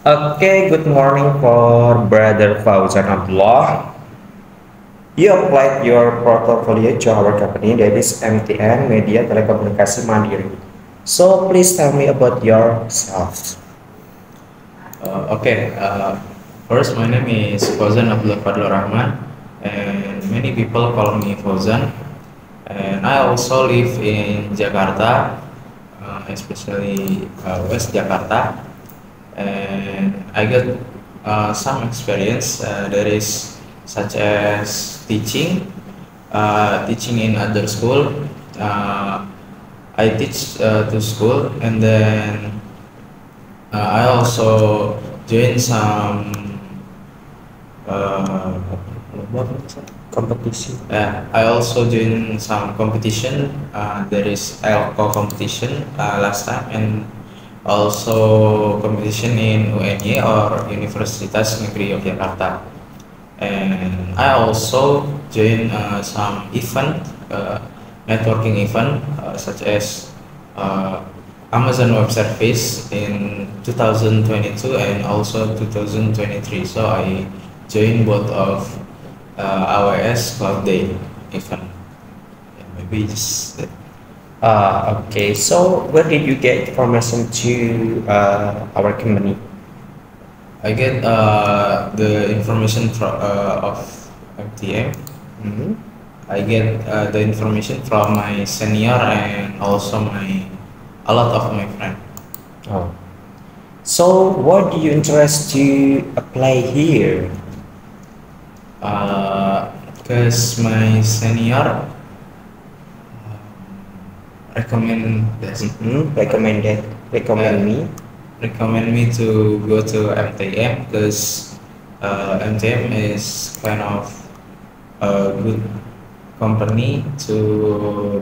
Okay, good morning for Brother Fauzan Abdullah. You applied your portfolio to our company, that is MTN Media Telekomunikasi Mandiri. So please tell me about yourself. Okay, first my name is Fauzan Abdullah Fadlur Rahman, and many people call me Fauzan. And I also live in Jakarta, especially West Jakarta. And I got some experience. There is such as teaching in other school. Uh, I teach to school, and then I also join some uh, Competition. I also join some competition. There is ELCO competition last time, and also competition in UNY or Universitas Negeri Yogyakarta. And I also join some event, networking event, such as uh, Amazon Web Service in 2022 and also 2023. So I joined both of AWS Cloud Day event. Yeah, maybe just that. Okay, so where did you get information to our company? I get the information of MTM. Mhm. I get the information from my senior and also a lot of my friend. Oh. So what do you interest to apply here? Because my senior recommend this, Recommend uh, me. recommend me to go to MTM because MTM is kind of a good company to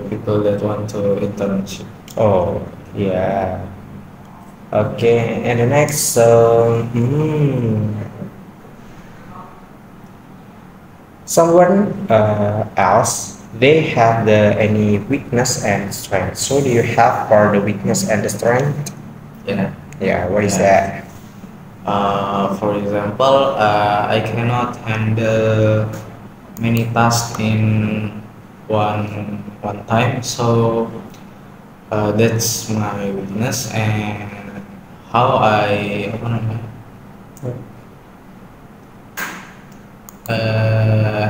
people that want to internship. Oh, yeah. Okay, and the next, someone else, they have the any weakness and strength. So do you have for the weakness and the strength? Yeah. Yeah, what is Yeah. that? For example, I cannot handle many tasks in one time, so that's my weakness. And how I apa namanya,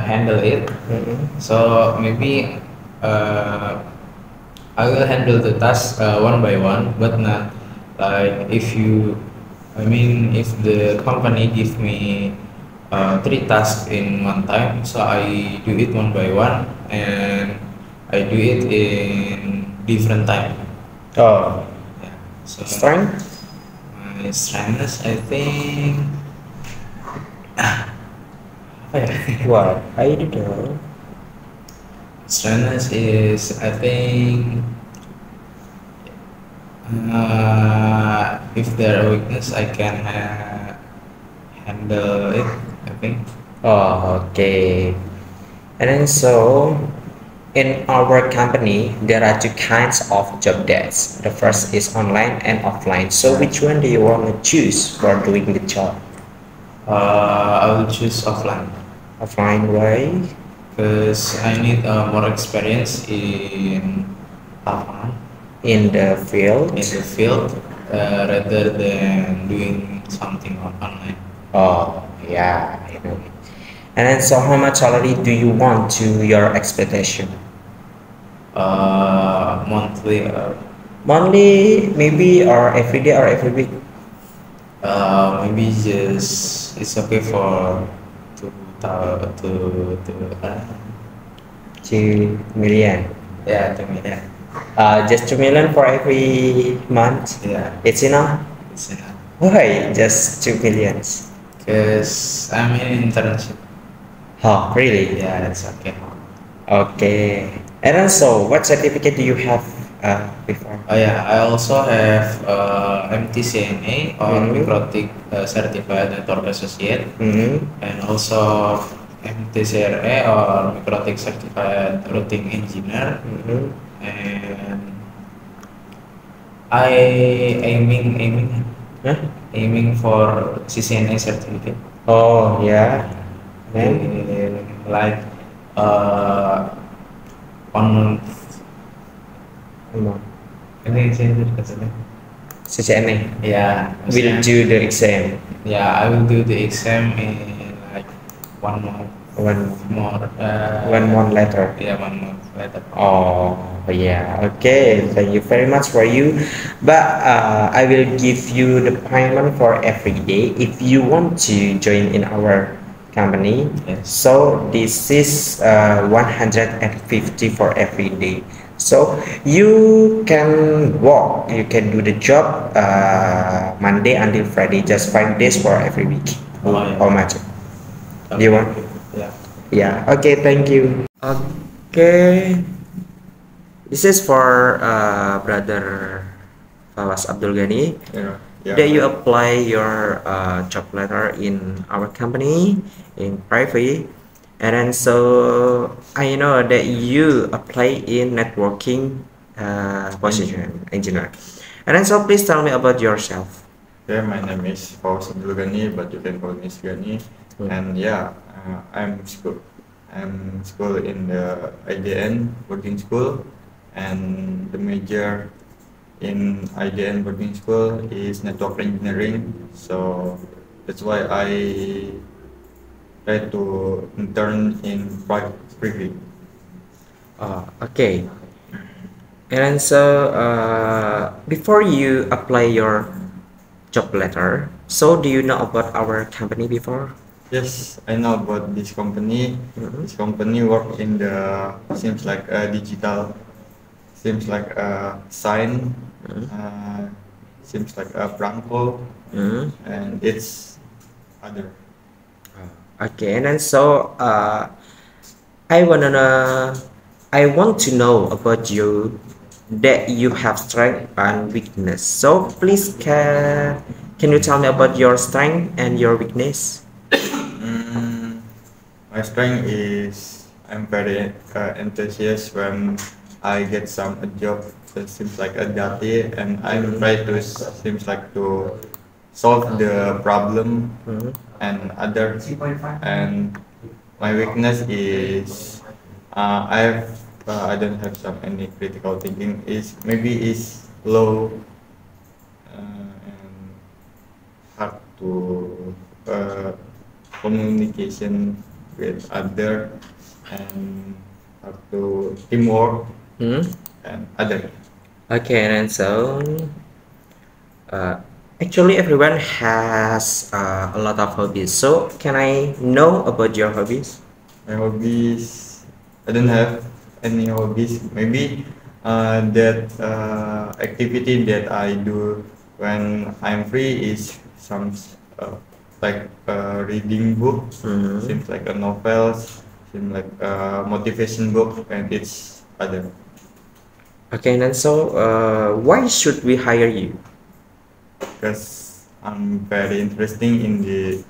handle it. So maybe I will handle the task one by one, but not like if you. I mean, if the company give me three tasks in one time, so I do it one by one, and I do it in different time. Oh, Yeah. So strength? my strengths, I think, apa ya? What? I don't know. Strengths is, I think, if there are weakness, I can handle it. I think. Oh, okay. And then so in our company, there are two kinds of job desks. The first is online and offline. So which one do you want to choose for doing the job? I will choose offline Offline way, because I need more experience in lapangan, in the field. in the field, rather than doing something online. Oh, yeah, I know it. And then so how much salary do you want to your expectation? Monthly, Monthly, maybe, or every day or every week? maybe just it's okay for two thou- two 2 million. yeah 2 million. Just 2 million for every month. Yeah, It's enough. it's enough. Why just 2 millions? Because I'm in internship. Oh, really? Yeah, that's okay. Okay. And also, what certificate do you have before? Oh yeah, I also have MTCNA or Mhm. Microtik Certified Network Associate, Mm-hmm. and also MTCRA or Microtik Certified Routing Engineer. Mm-hmm. And I aiming Huh? aiming for CCNA certificate. Oh yeah. Then In like uh, 1 month. Ini saya katanya. CCNA Yeah, will do the exam. yeah, I will do the exam in like 1 month One more. 1 month later. Yeah, 1 month later. Oh yeah, okay. Thank you very much for you. But I will give you the payment for every day if you want to join in our company. Yes. So this is 150 for every day. So you can work, you can do the job Monday until Friday, just 5 days for every week. Oh, yeah. How much? Do you want? Yeah. Yeah. Okay. Thank you. Okay. This is for brother Fawas Abdul Ghani. Yeah. That you apply your job letter in our company in private, and then so I know that you apply in networking position engineer, and then so please tell me about yourself. Yeah, my name is Fawas Abdul Ghani, but you can call me Gani. And yeah, I'm school in the IJN working school, and the major in IJN working school is network engineering. So that's why I try to intern in private. Okay. And then so before you apply your job letter, so do you know about our company before? Yes, I know about this company. Mhm. This company work in the seems like a digital, seems like a sign, seems like a Branco, Mhm. and it's other. Okay, and then so I I want to know about you that you have strength and weakness. So please can you tell me about your strength and your weakness? My strength is I'm very enthusiastic when I get some a job that seems like a dirty, and I try to seems like to solve the problem and other. And my weakness is I don't have some any critical thinking. Is maybe is low and hard to communication with other, and how to teamwork Hmm? and other. Okay, and then so actually everyone has a lot of hobbies. So can I know about your hobbies? My hobbies, I don't have any hobbies. Maybe that activity that I do when I'm free is some like reading book. Mhm. Seems like a novels, seems like a motivation book, and it's other. Okay, and then so why should we hire you? Because I'm very interesting in the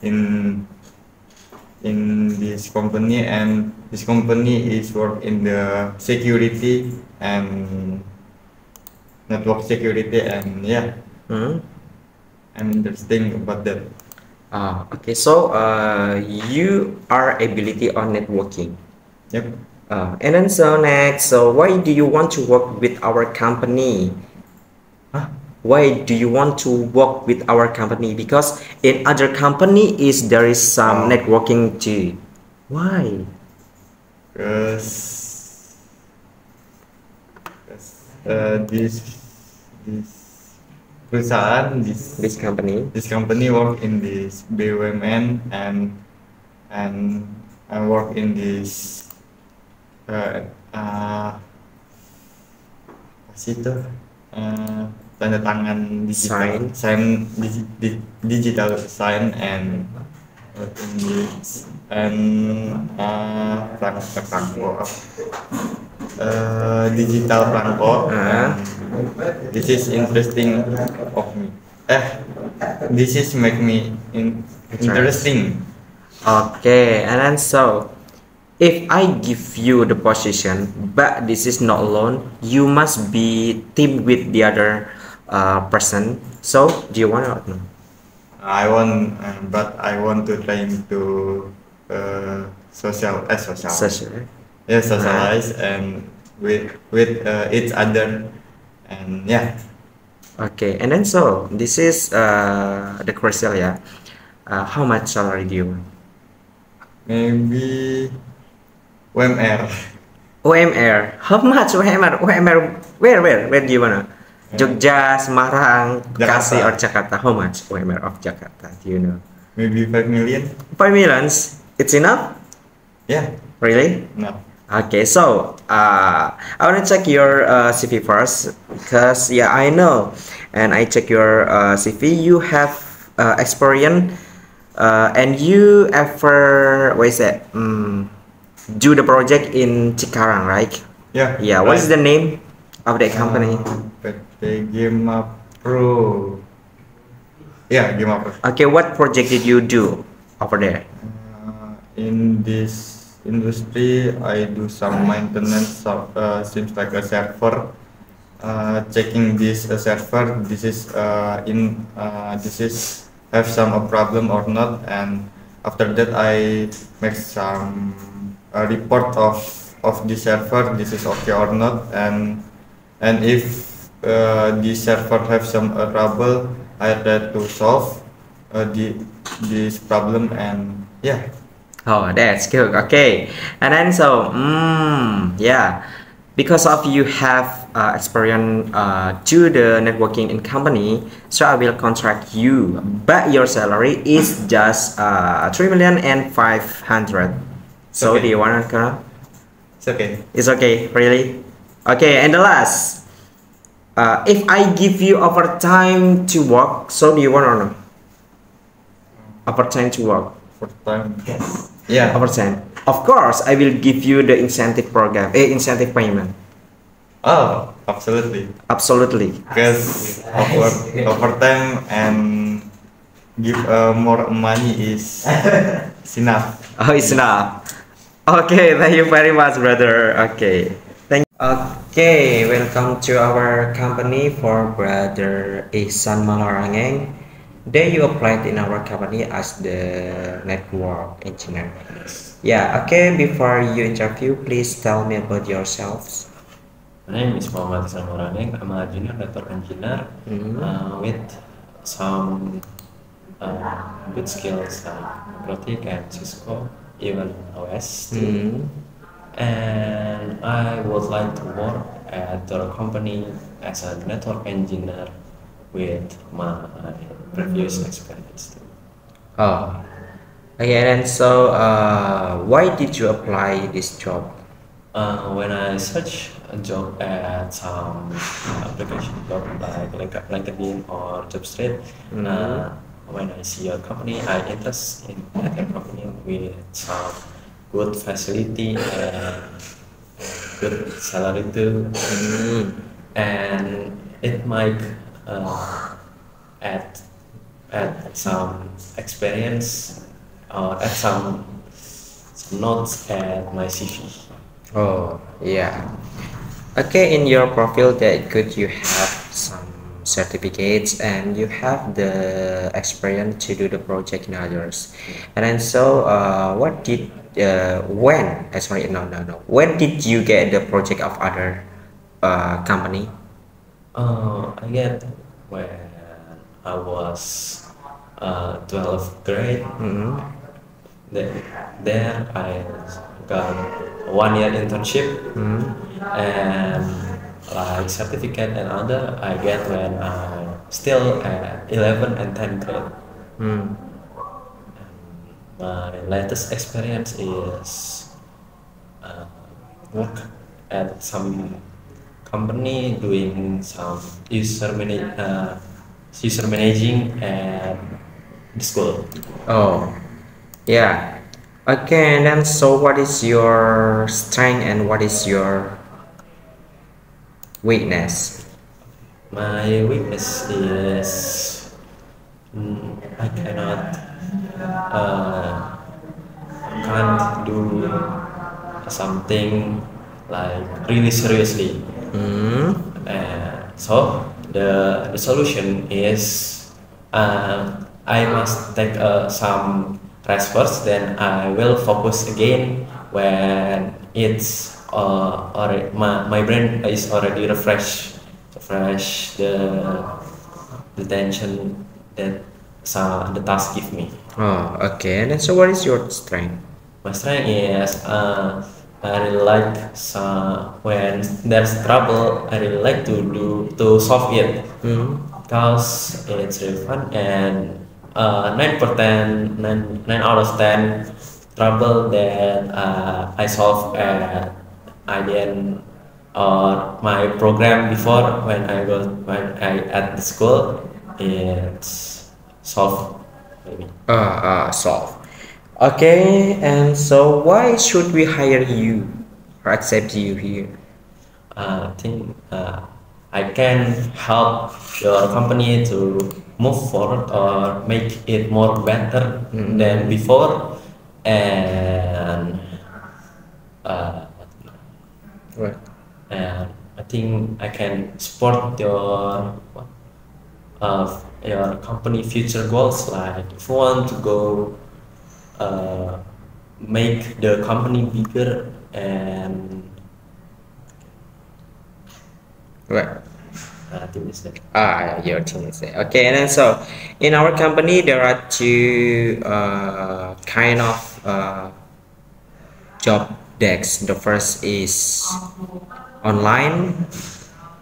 in this company, and this company is work in the security and network security, and yeah, Hmm? I'm interesting about that. Okay, so you are ability on networking. Yep. And then so next, so why do you want to work with our company? Why do you want to work with our company? Because in other company is there is some networking too. Why? Because this perusahaan This company. this company work in this BUMN, and I work in this apa sih itu tanda tangan digital sign digital sign and in this and Franco digital Franco. This is interesting of me. This is make me interesting. Okay, and then so if I give you the position, but this is not alone, you must be team with the other person. So do you want to know? but I want to try to social. Social. Yeah, socialize and with each other, and yeah. Okay, and then so this is the crucial, yeah. How much salary do you want? Maybe UMR. UMR. How much UMR? UMR. Where do you wanna? Jogja, Semarang, Bekasi, Jakarta. or Jakarta? How much UMR of Jakarta? Do you know? Maybe 5 million. 5 millions. It's enough? Yeah. Really? No. Okay, so I want to check your CV first because yeah, I know, and I check your CV. You have experience, and you ever what is that? Do the project in Cikarang, right? Yeah. Yeah. What is the name of that company? PT Gema Pro. Yeah, Gema Pro. Okay, what project did you do over there? In this industry, I do some maintenance of seems like a server. Checking this server. This is have some a problem or not, and after that I make some report of the server. This is okay or not, and if the server have some trouble, I try to solve this problem, and yeah. Oh, that's good. Okay, and then so, yeah, because of you have experience to the networking in company, so I will contract you, but your salary is just 3,500,000. So Okay. do you wanna come? It's okay. It's okay, really? Okay, and the last, if I give you overtime to work, so do you want or no? Overtime to work. For time. Yeah. Overtime. Of course, I will give you the incentive program, incentive payment. Oh, absolutely. Absolutely. Because overtime and give more money is enough. Oh, it's enough. Okay, thank you very much, brother. Okay, thank. Okay, welcome to our company for brother Ihsan Malarangeng. Then you applied in our company as the network engineer. Yeah. Okay. Before you interview, please tell me about yourselves. My name is Muhammad Ihsan Malarangeng. I'm a junior network engineer with some good skills like Protic and Cisco, even OS too. And I would like to work at the company as a network engineer with my previous experience too. Oh. Okay. And so, why did you apply this job? When I search a job at some application job like LinkedIn or JobStreet, when I see a company, I interest in that company with some good facility and good salary too, and it might add some experience or add some notes at my CV. Oh, yeah. Okay, in your profile that could you have some certificates and you have the experience to do the project in others. And then so what did sorry, no. When did you get the project of other company? I get when I was 12th grade. There I got a 1 year internship and like certificate and other I get when I still at 11 and 10th grade. My latest experience is work at some company doing some user managing at the school. Oh, yeah. Okay, and then so what is your strength and what is your weakness? My weakness is I can't do something like really seriously. So the solution is I must take some rest first. Then I will focus again when it's my brain is already refresh the tension that the task give me. Oh, okay. And then so what is your strength? My strength is I really like when there's trouble. I really like to solve it because it's really fun. And 9 out of 10 trouble that I solve at IDN or my program before when I at the school, it's solved maybe. Solve. Okay, and so why should we hire you or accept you here? I think I can help your company to move forward or make it more better than before, and Right. and I think I can support your company future goals. Like if you want to go make the company bigger, and Right. I think that's it. Your team is there. Okay, and then so in our company there are two kind of job decks. The first is online,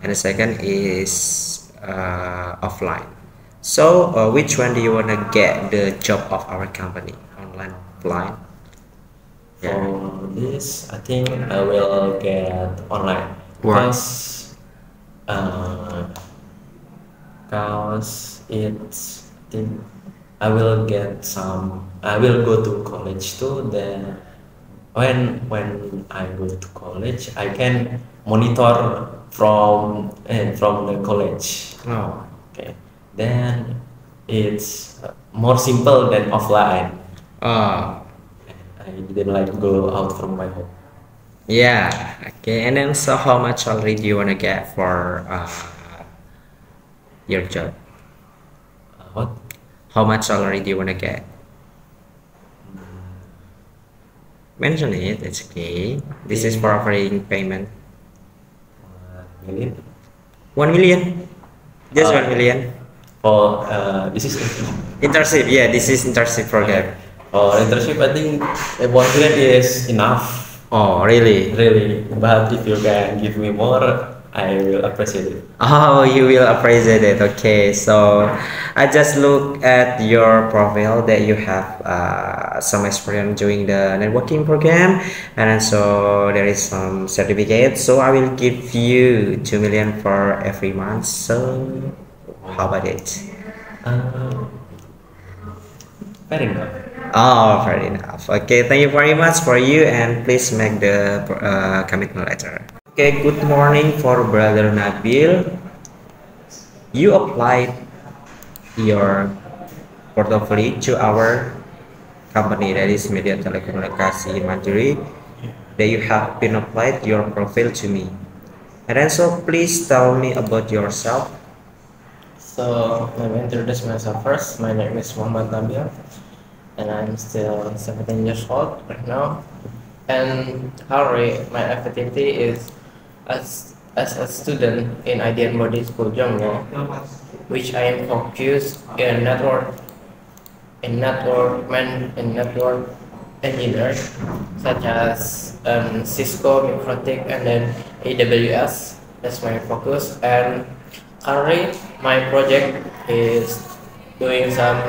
and the second is offline. So which one do you want to get the job of our company? Online, offline? For this, I think I will get online Why? Because it's I think I will get some. I will go to college too. Then when I go to college, I can monitor from the college. Oh. Okay, then it's more simple than offline. Oh. I didn't like to go out from my home. Yeah. Okay, and then so how much salary do you want to get for your job? What? How much salary do you want to get? Mention it. It's okay. This is for offering payment. Million? 1 million. Just 1 million. For this is Internship. Yeah, this is internship program. for internship. I think 1 million is enough, Oh, really? really. But if you can give me more, I will appreciate it. Oh, you will appreciate it. Okay, so I just look at your profile that you have some experience doing the networking program, and then so there is some certificate. So I will give you 2 million for every month. So how about it? Fair enough. Oh, fair enough. Okay, thank you very much for you, and please make the commitment letter. Okay, good morning for Brother Nabil. You applied your portfolio to our company, that is Media Telekomunikasi Mandiri, that you have been applied your profile to me. And then so please tell me about yourself. So let me introduce myself first. My name is Muhammad Nabil, and I'm still 17 years old right now. And currently, my activity is as a student in IDN Body School Jongno, which I am focused in network engineering, such as Cisco, Microtik, and then AWS. That's my focus. And currently, my project is doing some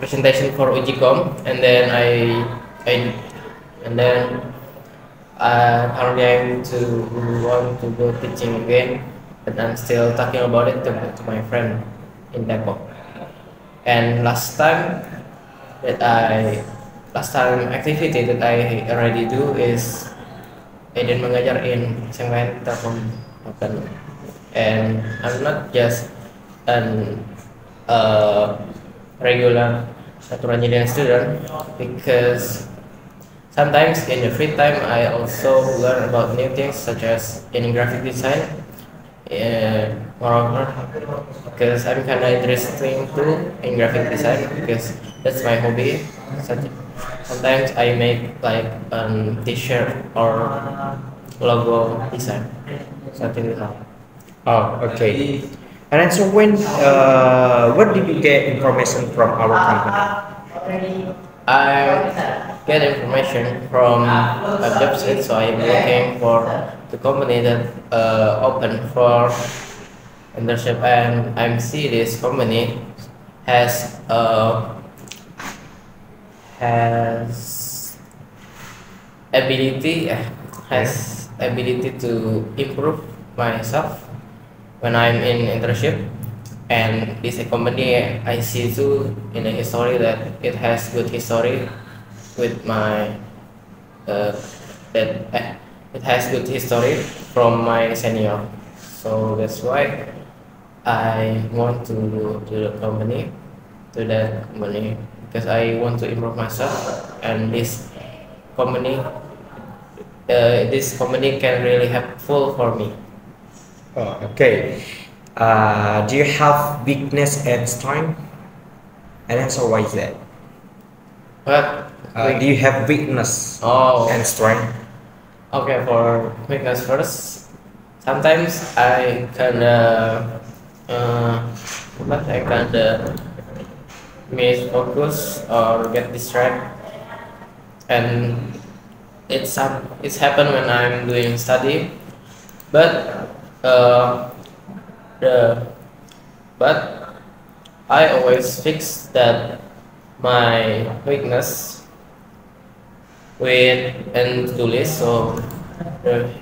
presentation for Ujicom, and then currently I'm to want to go teaching again, but I'm still talking about it to my friend in Depok. And last time activity that I already do is I did mengajar in SMK Telkom, and I'm not just an regular natural engineering student, because sometimes in the free time I also learn about new things such as in graphic design, Moreover, because I'm kind of interested too in graphic design because that's my hobby. Sometimes I make like t-shirt or logo design, something like that. Oh, okay. And then so what did you get information from our company? I get information from a website, so I'm looking for the company that open for internship, and I see this company has has ability has ability to improve myself when I'm in internship, and this company I see too in a history that it has good history with my uh, that it has good history from my senior, so that's why I want to go to that company because I want to improve myself, and this company can really helpful for me. Oh, okay. Do you have weakness and strength? And then so why is that? But Do you have weakness oh, and strength? okay, for weakness first. Sometimes I kinda but I kinda miss focus or get distracted, and it's happened when I'm doing study. But uh, the but I always fix that my weakness with and to-do list. So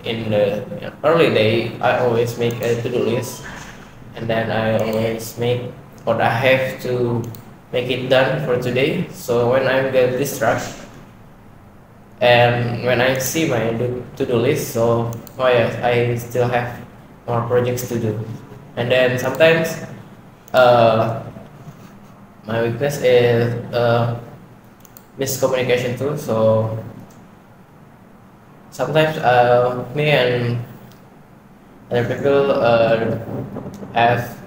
in the early day, I always make a to-do list, and then I always make what I have to make it done for today. So when I get distracted and when I see my to-do list, so oh yeah, I still have more projects to do. And then sometimes uh, my weakness is miscommunication too. So sometimes me and other people have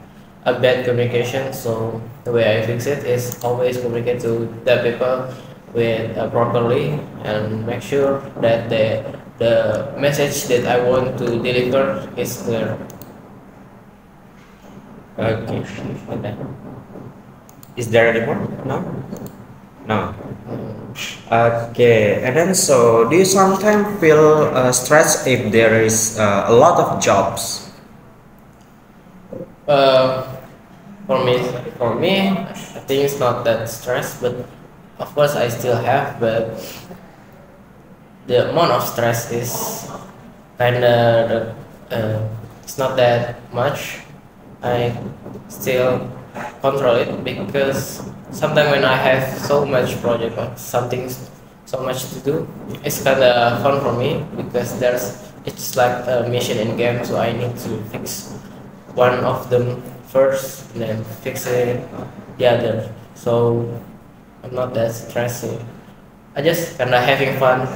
a bad communication. So the way I fix it is always communicate to the people with properly and make sure that the message that I want to deliver is clear. Okay. Okay. Is there any more? No? No. Mm. Okay. And then so do you sometimes feel stressed if there is a lot of jobs? Uh, for me, I think it's not that stress, but of course I still have, but the amount of stress is kinda it's not that much. I still control it because sometimes when I have so much project or something so much to do, it's kinda fun for me because it's like a mission in game, so I need to fix one of them first and then fix it the other. So I'm not that stressed. I just kinda having fun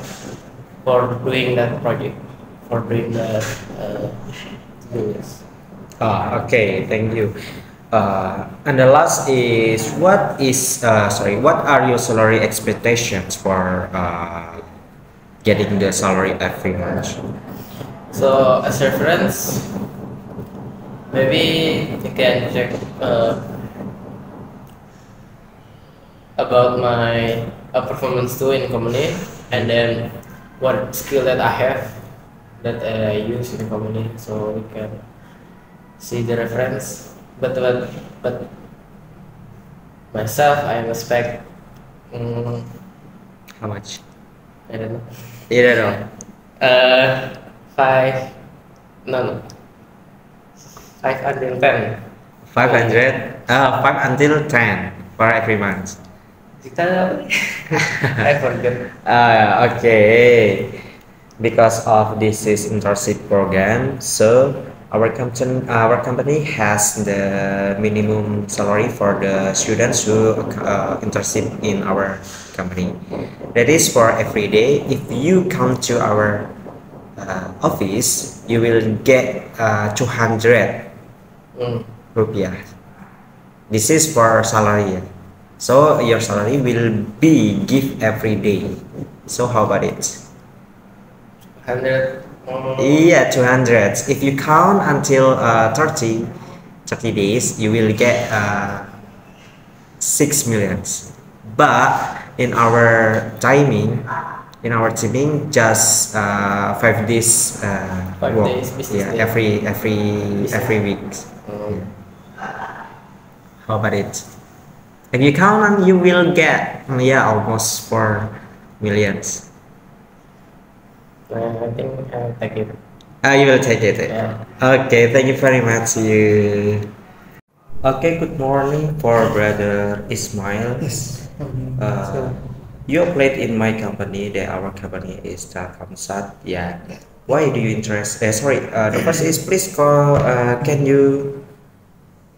for doing that project, for doing that to-do list. Okay, thank you. And the last is what are your salary expectations for getting the salary every month? So as reference, maybe you can check about my performance too in company, and then what skill that I have that I use in company, so we can see the reference. But myself, I expect mm, How much? I don't know. You don't know. Five, no, 510. 500, 5 until 10 for every month. I forget. Okay, because of this is internship program, so our company has the minimum salary for the students who internship in our company. That is for every day. If you come to our office you will get 200 Mm. rupiah. This is for salary. So your salary will be give every day. So how about it? 100. Yeah, 200. If you count until 30 days, you will get 6 millions. But in our timing, just 5 days. 5 days business Yeah, day. every week. Mm. How about it? If you count, and you will get almost 4 millions. I think I'll take it. You will take it. Yeah. Okay, thank you very much. You. Okay, good morning for brother Ismail. Yes. Uh, you applied in my company. That our company is Telkomsat. Yeah. Why do you interest? Sorry. The first is please call. Can you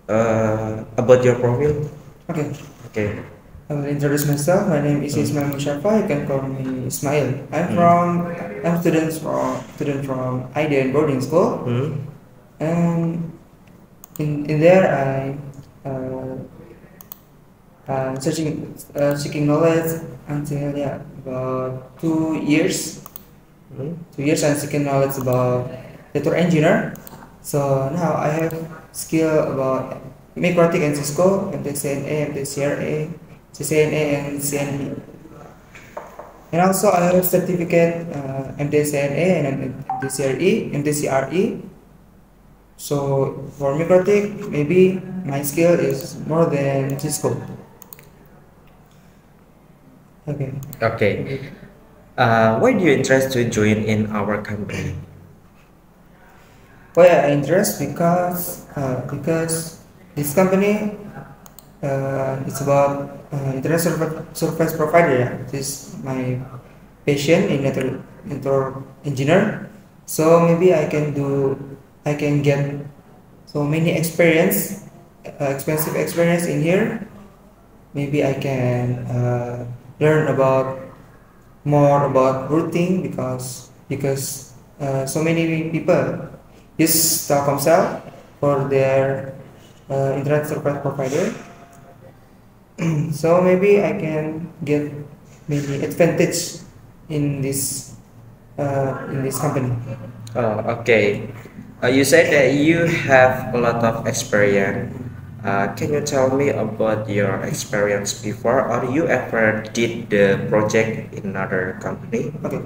about your profile? Okay. Okay. I will introduce myself. My name is Ismail Musyafa. You can call me Ismail. I'm student from IDN boarding school, Hmm. and in there seeking knowledge until about 2 years. Hmm. 2 years I'm seeking knowledge about network engineer. So now I have skill about Microtik and Cisco, MTCNA, MTCRA, CCNA, and CNE. And also I have certificate MTCNA and MTCRE. So for Microtik, maybe my skill is more than Cisco. Okay. Okay. Why do you interest to join in our company? Why I interest because this company it's about internet service provider. Yeah. This is my passion in network engineer. So maybe I can get so many expensive experience in here. Maybe I can learn more about routing because so many people use Telkomsel for their internet service provider. So maybe I can get maybe advantage in this company. Okay. You said that you have a lot of experience. Can you tell me about your experience before, or you ever did the project in another company? Okay,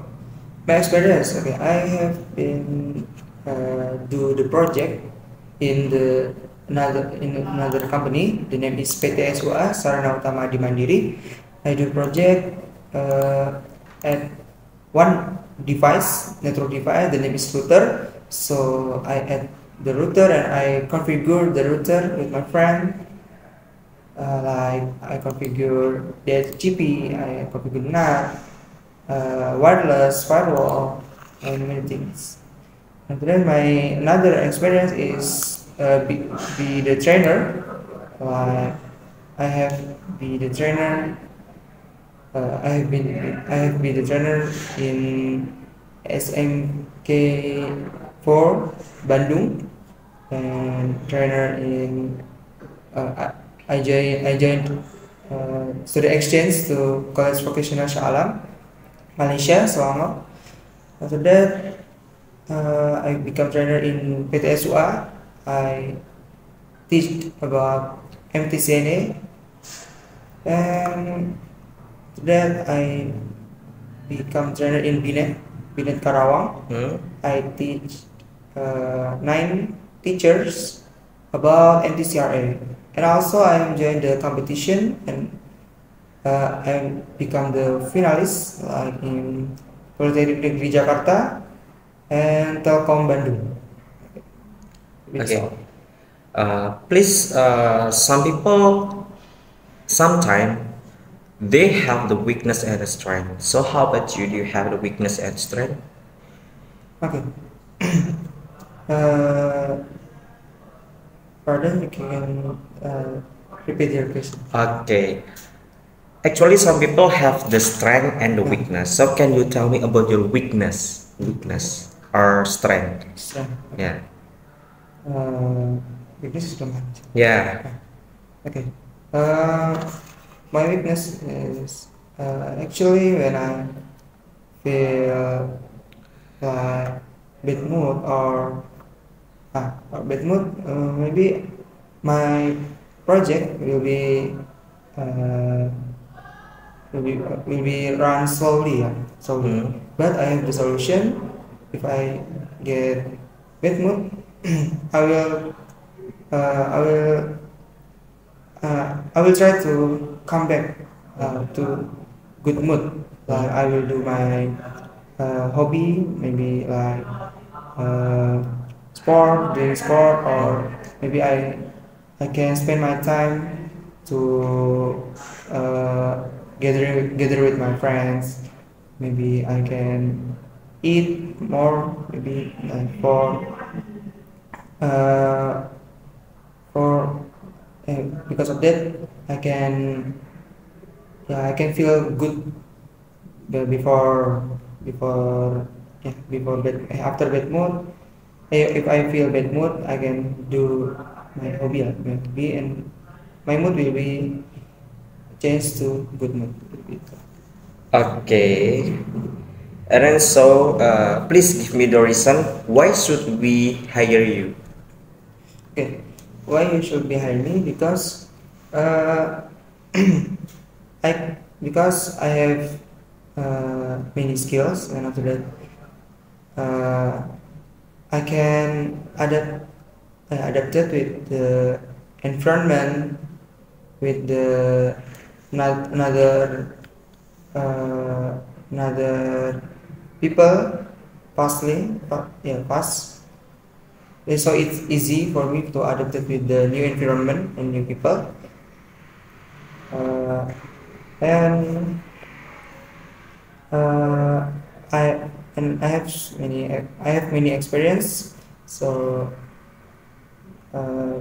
my experience. Okay, I have been do the project in another company. The name is PT SUA Sarana Utama di Mandiri. I do project at one network device. The name is router. So I add the router and I configure the router with my friend. Like I configure the DHCP, I configure NAT, wireless, firewall, and many things. And then my another experience is be the trainer. Like I have be the trainer. I have been the trainer in SMK4 Bandung, and trainer in I joined student exchange to College Vocational Shah Alam, Malaysia selama. After that, I become trainer in PT SUA. I teach about MTCNA, and after that I become trainer in Binet Karawang. I teach 9 teachers about MTCRA, and also I joined the competition and I become the finalist like in Politeknik Negeri Jakarta and Telkom Bandung. Okay. Please, some people sometimes they have the weakness and the strength. So how about you? Do you have the weakness and strength? Okay. Pardon, you can repeat your question. Okay. Actually, some people have the strength and the weakness. So can you tell me about your weakness? Weakness. or strength? Strength. Yeah. Weakness is the mind. Yeah. Okay. Uh, my weakness is actually when I feel like bad mood or bad mood, maybe my project uh, will be run slowly, yeah, slowly. Mm. But I have the solution. If I get bad mood, I will I will I will try to come back to good mood. Like I will do my hobby, maybe like uh, doing sport, or maybe I can spend my time to gather with my friends. Maybe I can eat more. Maybe uh, for because of that I can feel good before before bed after bed mood. If I feel bad mood, I can do my hobby, maybe, and my mood will be changed to good mood. Okay. And then so, please give me the reason why should we hire you? Okay, why you should be hiring me? Because uh, I have many skills, and after that I can adapted with the environment, with the another another people pass. So it's easy for me to adapt it with the new environment and new people. Uh, and I I have many experience. So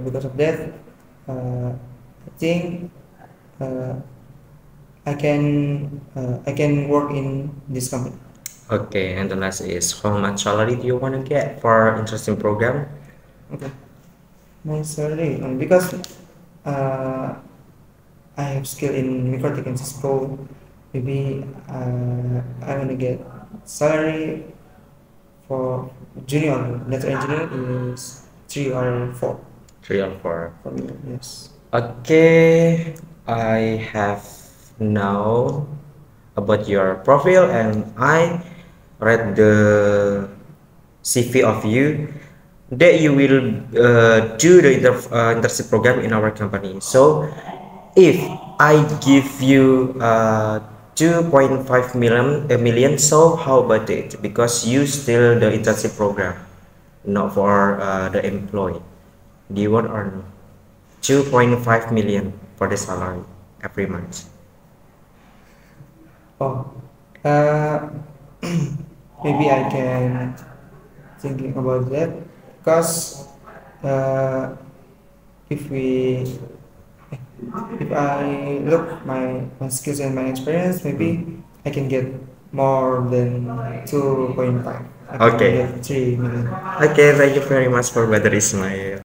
because of that, I think uh, I can work in this company. Okay, and the last is how much salary do you want to get for interesting program? Okay, my salary because uh, I have skill in Microtech and Cisco. Maybe I want to get salary for junior data engineer is 3 or 4 Three or four. for me. Yes. Okay, I have now about your profile and I read the CV of you that you will do the internship program in our company. So if I give you 2.5 million, so how about it? Because you still the internship program, not for the employee. Do you want or no? 2.5 million for the salary every month. Oh, uh, maybe I can thinking about that because uh, if we if I look my skills and my experience, maybe I can get more than 2.5. I can Okay. get 3 million. Okay, thank you very much for Badr Ismail.